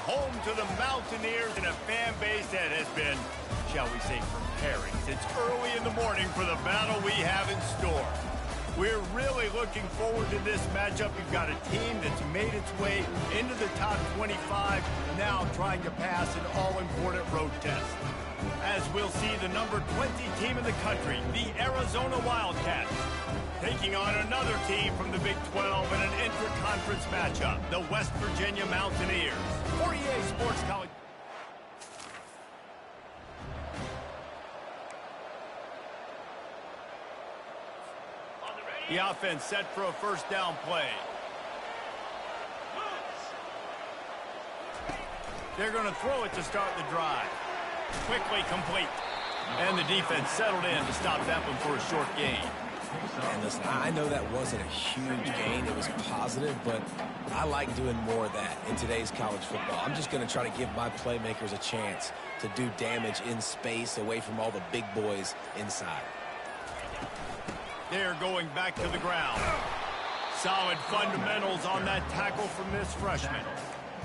home to the Mountaineers and a fan base that has been, shall we say, preparing since early in the morning for the battle we have in store. We're really looking forward to this matchup. You've got a team that's made its way into the top 25, now trying to pass an all-important road test. As we'll see the number 20 team in the country, the Arizona Wildcats, taking on another team from the Big 12 in an intra-conference matchup, the West Virginia Mountaineers. For EA Sports College. The offense set for a first down play. They're going to throw it to start the drive. Quickly complete. And the defense settled in to stop that one for a short gain. And listen, I know that wasn't a huge gain. It was positive, but I like doing more of that in today's college football. I'm just going to try to give my playmakers a chance to do damage in space away from all the big boys inside. They're going back to the ground. Solid fundamentals on that tackle from this freshman.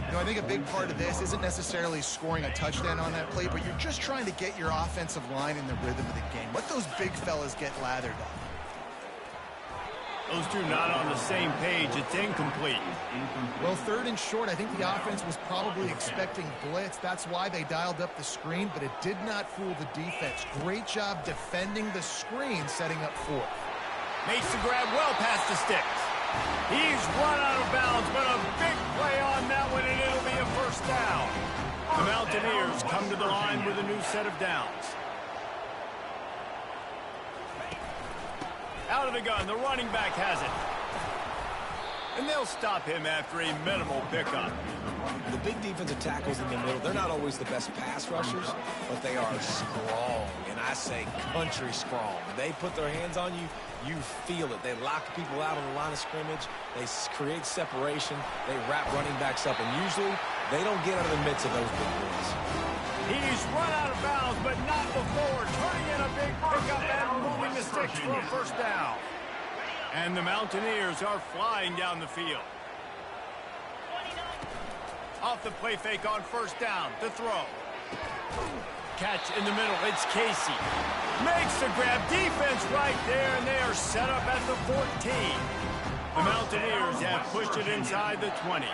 You know, I think a big part of this isn't necessarily scoring a touchdown on that play, but you're just trying to get your offensive line in the rhythm of the game. Let those big fellas get lathered up. Those two not on the same page. It's incomplete. Well, third and short, I think the offense was probably expecting blitz. That's why they dialed up the screen, but it did not fool the defense. Great job defending the screen, setting up fourth. Makes the grab well past the sticks. He's run out of bounds, but a big play on that one, and it'll be a first down. The Mountaineers come to the line with a new set of downs. Out of the gun, the running back has it. And they'll stop him after a minimal pickup. The big defensive tackles in the middle, they're not always the best pass rushers, but they are strong, and I say country strong. When they put their hands on you, you feel it. They lock people out on the line of scrimmage. They create separation. They wrap running backs up, and usually they don't get out of the midst of those big boys. He's run out of bounds, but not before, turning in a big pickup and moving the sticks for a first down. And the Mountaineers are flying down the field. Off the play fake on first down, to throw. Catch in the middle, it's Casey. Makes the grab, defense right there, and they are set up at the 14. The Mountaineers have pushed it inside the 20.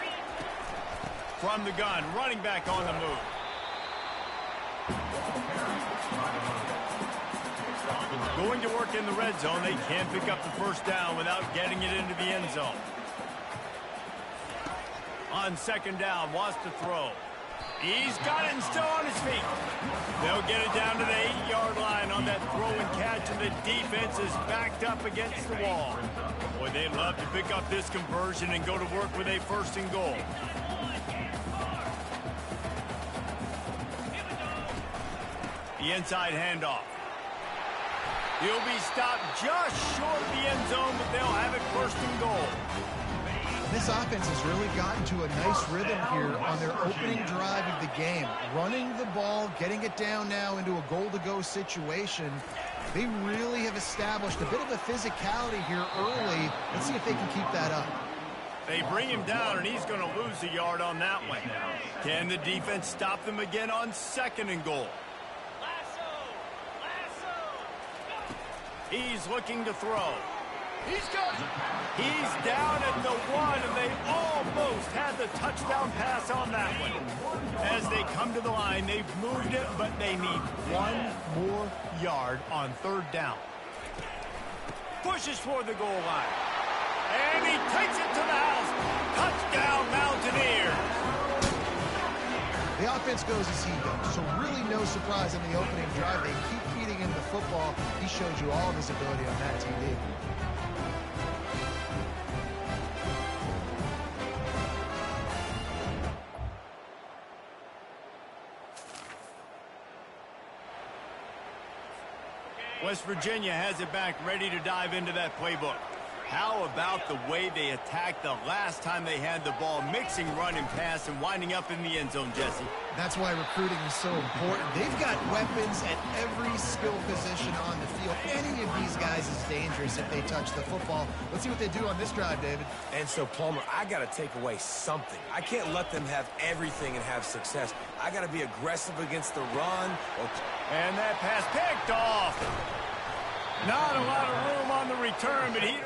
From the gun, running back on the move. Going to work in the red zone, they can't pick up the first down without getting it into the end zone. On second down, wants to throw. He's got it and still on his feet. They'll get it down to the 8-yard line on that throw and catch, and the defense is backed up against the wall. Boy, they'd love to pick up this conversion and go to work with a first and goal. The inside handoff. He'll be stopped just short of the end zone, but they'll have it first and goal. This offense has really gotten to a nice rhythm here on their opening drive of the game. Running the ball, getting it down now into a goal-to-go situation. They really have established a bit of a physicality here early. Let's see if they can keep that up. They bring him down, and he's going to lose a yard on that one. Can the defense stop them again on second and goal? He's looking to throw. He's down at the 1, and they almost had the touchdown pass on that one. As they come to the line, they've moved it, but they need one more yard on third down. Pushes for the goal line. And he takes it to the house. Touchdown, Mountaineers. The offense goes as he goes, so really no surprise in the opening drive. They keep feeding him the football. He shows you all of his ability on that TV. West Virginia has it back, ready to dive into that playbook. How about the way they attacked the last time they had the ball, mixing run and pass and winding up in the end zone, Jesse? That's why recruiting is so important. They've got weapons at every skill position on the field. Any of these guys is dangerous if they touch the football. Let's see what they do on this drive, David. And so, Palmer, I got to take away something. I can't let them have everything and have success. I got to be aggressive against the run. And that pass picked off. Not a lot of room on the return, but he...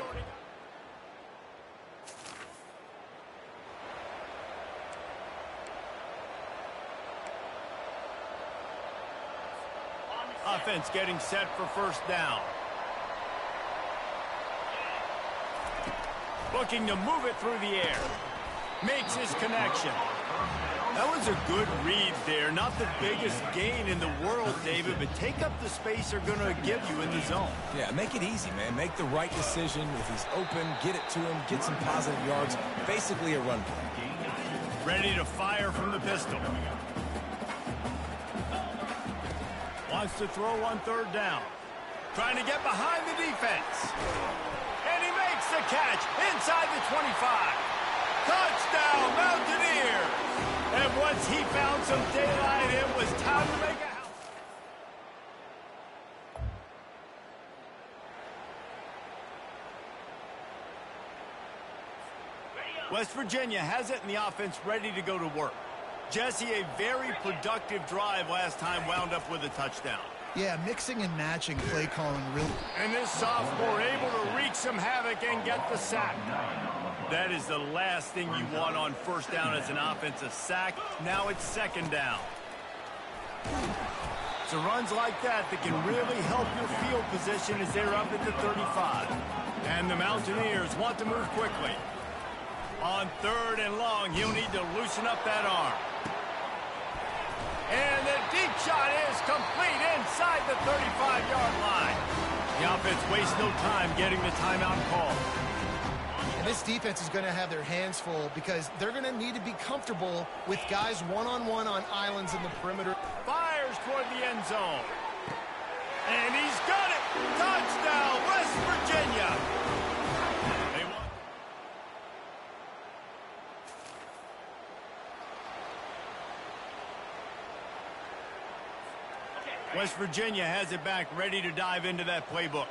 Offense getting set for first down. Looking to move it through the air. Makes his connection. That was a good read there. Not the biggest gain in the world, David, but take up the space they're going to give you in the zone. Yeah, make it easy, man. Make the right decision. If he's open, get it to him, get some positive yards. Basically a run play. Ready to fire from the pistol. Wants to throw on third down. Trying to get behind the defense. And he makes the catch inside the 25. Touchdown, Mountaineers! And once he found some daylight, it was time to make a house. West Virginia has it and the offense ready to go to work. Jesse, a very productive drive last time, wound up with a touchdown. Yeah, mixing and matching play calling really. And this sophomore able to wreak some havoc and get the sack. That is the last thing you want on first down as an offensive sack. Now it's second down. So runs like that can really help your field position as they're up at the 35. And the Mountaineers want to move quickly. On third and long, he'll need to loosen up that arm. And the deep shot is complete inside the 35-yard line. The offense wastes no time getting the timeout call. And this defense is going to have their hands full because they're going to need to be comfortable with guys one-on-one on islands in the perimeter. Fires toward the end zone. And he's got it. Touchdown, West Virginia. West Virginia has it back, ready to dive into that playbook.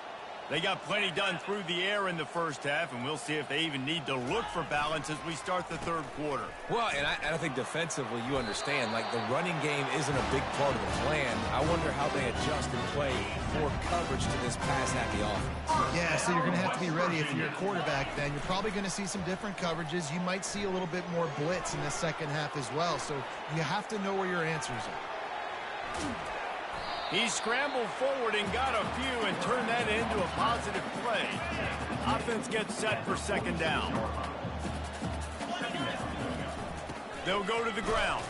They got plenty done through the air in the first half, and we'll see if they even need to look for balance as we start the third quarter. Well, and I think defensively, you understand, like the running game isn't a big part of the plan. I wonder how they adjust and play more coverage to this pass-happy offense. Yeah, so you're going to have to be ready if you're a quarterback then. You're probably going to see some different coverages. You might see a little bit more blitz in the second half as well, so you have to know where your answers are. He scrambled forward and got a few and turned that into a positive play. Offense gets set for second down. They'll go to the ground.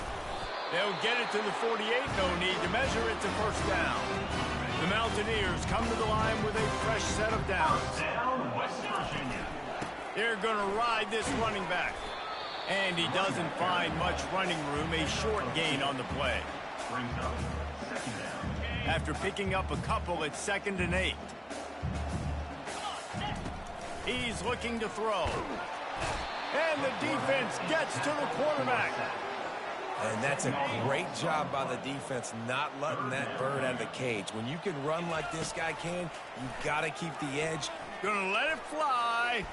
They'll get it to the 48. No need to measure it to first down. The Mountaineers come to the line with a fresh set of downs. They're going to ride this running back. And he doesn't find much running room. A short gain on the play. After picking up a couple, it's 2nd and 8. He's looking to throw. And the defense gets to the quarterback. And that's a great job by the defense not letting that bird out of the cage. When you can run like this guy can, you've got to keep the edge. Gonna let it fly.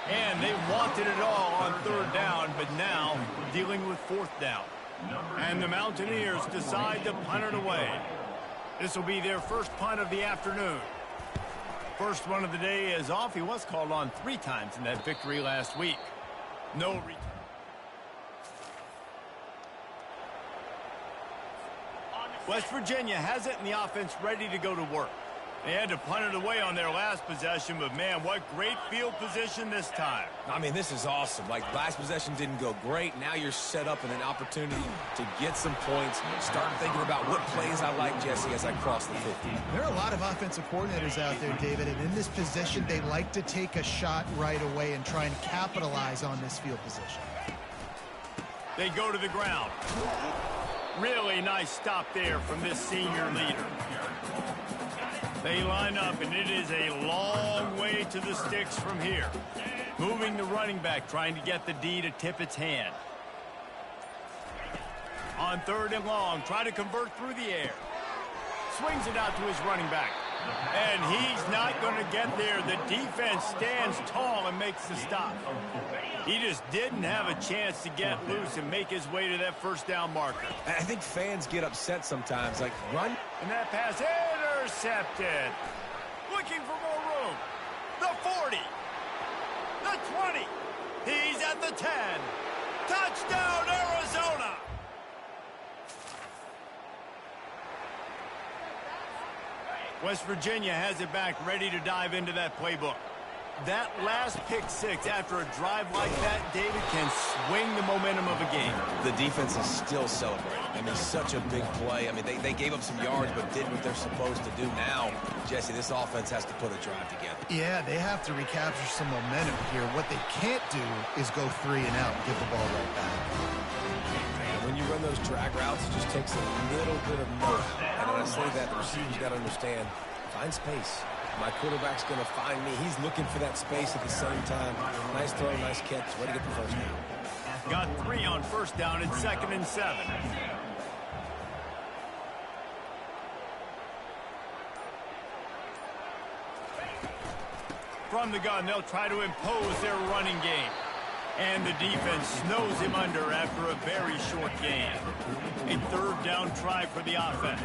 And they wanted it all on third down, but now dealing with fourth down. And the Mountaineers decide to punt it away. This will be their first punt of the afternoon. First one of the day is off. He was called on 3 times in that victory last week. No return. West Virginia has it and the offense ready to go to work. They had to punt it away on their last possession, but man, what great field position this time. I mean, this is awesome. Like, last possession didn't go great. Now you're set up in an opportunity to get some points. Start thinking about what plays I like, Jesse, as I cross the 50. There are a lot of offensive coordinators out there, David, and in this position, they like to take a shot right away and try and capitalize on this field position. They go to the ground. Really nice stop there from this senior leader. They line up, and it is a long way to the sticks from here. Moving the running back, trying to get the D to tip its hand. On 3rd and long, try to convert through the air. Swings it out to his running back. And he's not going to get there. The defense stands tall and makes the stop. He just didn't have a chance to get loose and make his way to that first down marker. I think fans get upset sometimes, like, run. And that pass intercepted. Looking for more room. The 40. The 20. He's at the 10. Touchdown, Arizona. West Virginia has it back, ready to dive into that playbook. That last pick six after a drive like that, David, can swing the momentum of a game. The defense is still celebrating. I mean, such a big play. I mean, they gave up some yards but did what they're supposed to do. Now, Jesse, this offense has to put a drive together. Yeah, they have to recapture some momentum here. What they can't do is go 3 and out and give the ball right back. And when you run those drag routes, it just takes a little bit of know-how. And when I say that, the receiver's got to understand, find space. My quarterback's going to find me. He's looking for that space at the same time. Nice throw, nice catch. Way to get the first down. Got 3 on first down and 2nd and 7. From the gun, they'll try to impose their running game. And the defense snows him under after a very short gain. A 3rd down try for the offense.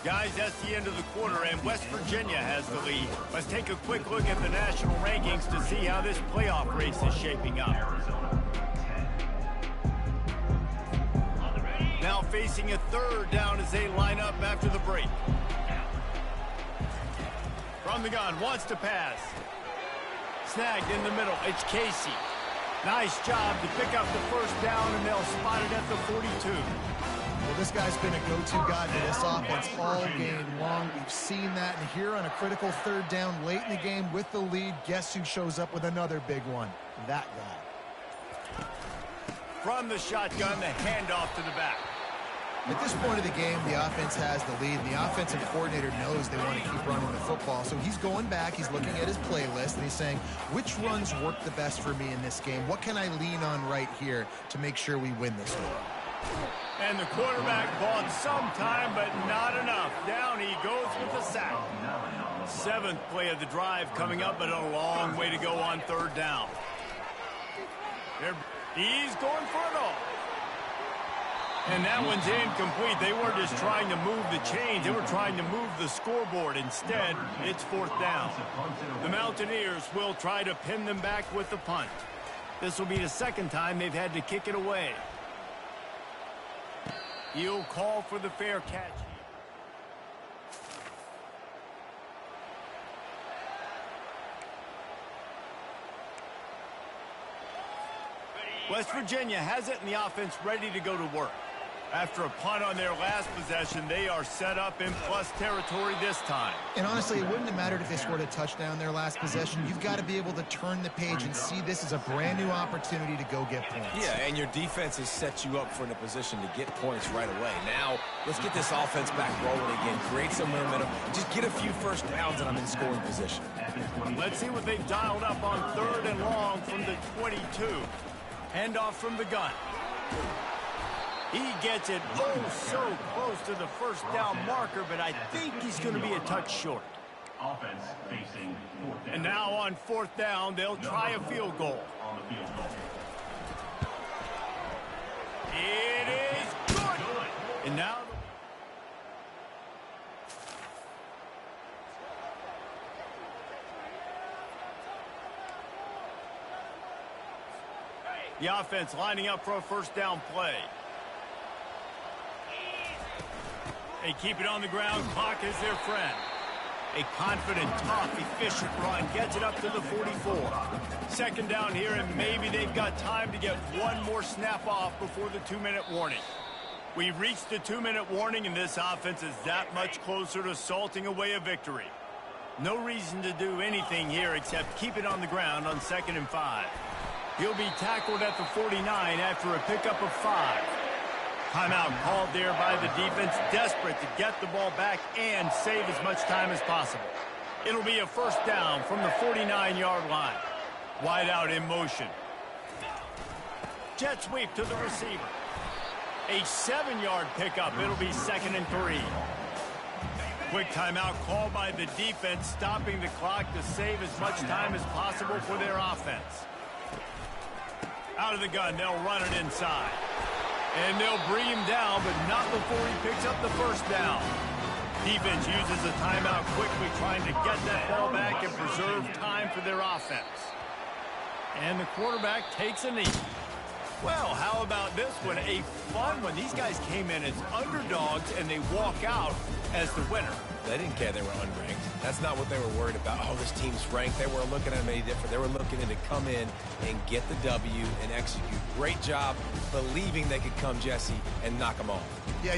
Guys, that's the end of the quarter, and West Virginia has the lead. Let's take a quick look at the national rankings to see how this playoff race is shaping up. Now facing a 3rd down as they line up after the break. From the gun, wants to pass. Snagged in the middle, it's Casey. Nice job to pick up the first down, and they'll spot it at the 42. Well, this guy's been a go-to guy for this offense all game long. We've seen that, and here on a critical 3rd down late in the game with the lead, guess who shows up with another big one? That guy. From the shotgun, the handoff to the back. At this point of the game, the offense has the lead, and the offensive coordinator knows they want to keep running the football. So he's going back, he's looking at his playlist, and he's saying, which runs work the best for me in this game? What can I lean on right here to make sure we win this one? And the quarterback bought some time, but not enough. Down he goes with the sack. 7th play of the drive coming up, but a long way to go on 3rd down. He's going for it all. And that one's incomplete. They weren't just trying to move the chains. They were trying to move the scoreboard. Instead, it's 4th down. The Mountaineers will try to pin them back with the punt. This will be the 2nd time they've had to kick it away. He'll call for the fair catch. West Virginia has it, and the offense ready to go to work. After a punt on their last possession, they are set up in plus territory this time. And honestly, it wouldn't have mattered if they scored a touchdown their last possession. You've got to be able to turn the page and see this as a brand new opportunity to go get points. Yeah, and your defense has set you up for a position to get points right away. Now, let's get this offense back rolling again. Create some momentum. Just get a few first downs, and I'm in scoring position. Let's see what they've dialed up on 3rd and long from the 22. Handoff from the gun. He gets it so close to the first down marker, but I think he's going to be a touch short. Offense facing 4th down. And now on 4th down, they'll try a field goal. On the field goal. It is good. And now the offense lining up for a first down play. They keep it on the ground. Clock is their friend. A confident, tough, efficient run gets it up to the 44. 2nd down here, and maybe they've got time to get one more snap off before the 2-minute warning. We've reached the 2-minute warning, and this offense is that much closer to salting away a victory. No reason to do anything here except keep it on the ground on 2nd and 5. He'll be tackled at the 49 after a pickup of 5. Timeout called there by the defense, desperate to get the ball back and save as much time as possible. It'll be a first down from the 49-yard line. Wide out in motion. Jet sweep to the receiver. A 7-yard pickup. It'll be 2nd and 3. Quick timeout called by the defense, stopping the clock to save as much time as possible for their offense. Out of the gun, they'll run it inside. And they'll bring him down, but not before he picks up the first down. Defense uses a timeout quickly, trying to get that ball back and preserve time for their offense. And the quarterback takes a knee. Well, how about this one? A fun one. These guys came in as underdogs, and they walk out as the winner. They didn't care they were unranked. That's not what they were worried about. Oh, this team's ranked. They weren't looking at them any different. They were looking to come in and get the W and execute. Great job believing they could come, Jesse, and knock them off. Yeah.